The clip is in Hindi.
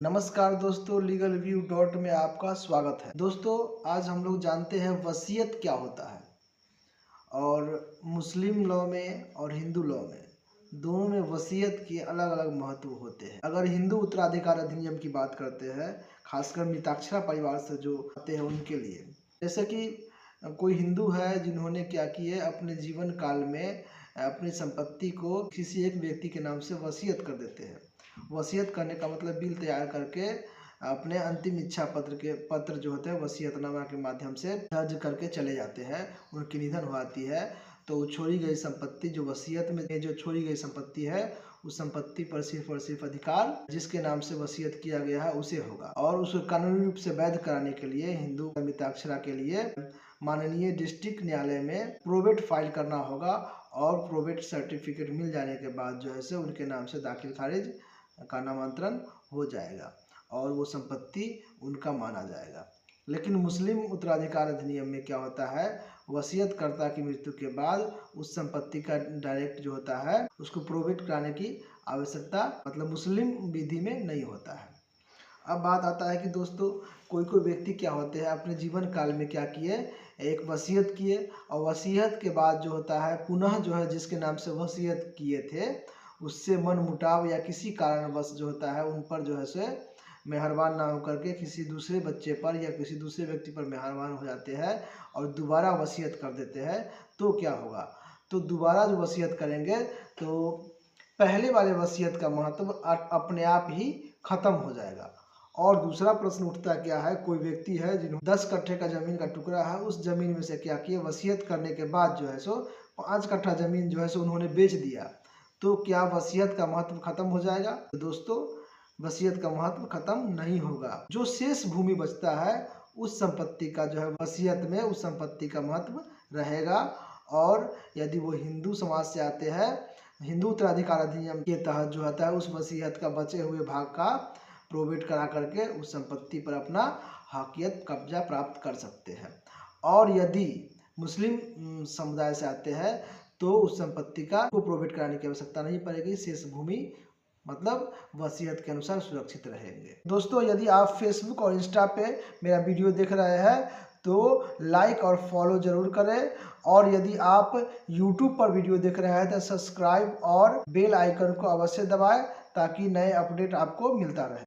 नमस्कार दोस्तों, लीगल व्यू डॉट में आपका स्वागत है। दोस्तों, आज हम लोग जानते हैं वसीयत क्या होता है। और मुस्लिम लॉ में और हिंदू लॉ में दोनों में वसीयत के अलग अलग महत्व होते हैं। अगर हिंदू उत्तराधिकार अधिनियम की बात करते हैं, खासकर मिताक्षरा परिवार से जो आते हैं उनके लिए, जैसे कि कोई हिंदू है जिन्होंने क्या किए, अपने जीवन काल में अपनी संपत्ति को किसी एक व्यक्ति के नाम से वसीयत कर देते हैं। वसीयत करने का मतलब बिल तैयार करके अपने अंतिम इच्छा पत्र जो होते हैं वसीयतनामा के माध्यम से दर्ज करके चले जाते हैं। उनकी निधन हो जाती है तो छोड़ी गई संपत्ति जो वसीयत में जो छोड़ी गई संपत्ति है, उस संपत्ति पर सिर्फ और सिर्फ अधिकार जिसके नाम से वसीयत किया गया है उसे होगा। और उसे कानूनी रूप से वैध कराने के लिए हिंदू मिताक्षरा के लिए माननीय डिस्ट्रिक्ट न्यायालय में प्रोबेट फाइल करना होगा। और प्रोबेट सर्टिफिकेट मिल जाने के बाद जो है से उनके नाम से दाखिल खारिज का नामांतरण हो जाएगा और वो संपत्ति उनका माना जाएगा। लेकिन मुस्लिम उत्तराधिकार अधिनियम में क्या होता है, वसीयतकर्ता की मृत्यु के बाद उस संपत्ति का डायरेक्ट जो होता है उसको प्रोबेट कराने की आवश्यकता मतलब मुस्लिम विधि में नहीं होता है। अब बात आता है कि दोस्तों, कोई कोई व्यक्ति क्या होते हैं अपने जीवन काल में क्या किए, एक वसीयत किए और वसीयत के बाद जो होता है पुनः जो है जिसके नाम से वसीयत किए थे उससे मन मुटाव या किसी कारणवश जो होता है उन पर जो है से मेहरबान ना होकर के किसी दूसरे बच्चे पर या किसी दूसरे व्यक्ति पर मेहरबान हो जाते हैं और दोबारा वसीयत कर देते हैं, तो क्या होगा, तो दोबारा जो वसीयत करेंगे तो पहले वाले वसीयत का महत्व अपने आप ही खत्म हो जाएगा। और दूसरा प्रश्न उठता क्या है, कोई व्यक्ति है जिन्होंने 10 कट्ठे का जमीन का टुकड़ा है, उस जमीन में से क्या किए, वसीयत करने के बाद जो है सो 5 कट्ठा जमीन जो है सो उन्होंने बेच दिया, तो क्या वसीयत का महत्व खत्म हो जाएगा? तो दोस्तों, वसीयत का महत्व खत्म नहीं होगा। जो शेष भूमि बचता है उस संपत्ति का जो है वसीयत में उस संपत्ति का महत्व रहेगा। और यदि वो हिंदू समाज से आते हैं, हिंदू उत्तराधिकार अधिनियम के तहत जो होता है उस वसीयत का बचे हुए भाग का प्रोबेट करा करके उस संपत्ति पर अपना हकियत कब्जा प्राप्त कर सकते हैं। और यदि मुस्लिम समुदाय से आते हैं तो उस संपत्ति का को प्रोबेट कराने की आवश्यकता नहीं पड़ेगी, शेष भूमि मतलब वसीयत के अनुसार सुरक्षित रहेंगे। दोस्तों, यदि आप फेसबुक और इंस्टा पे मेरा वीडियो देख रहे हैं तो लाइक और फॉलो जरूर करें। और यदि आप यूट्यूब पर वीडियो देख रहे हैं तो सब्सक्राइब और बेल आइकन को अवश्य दबाएं ताकि नए अपडेट आपको मिलता रहे।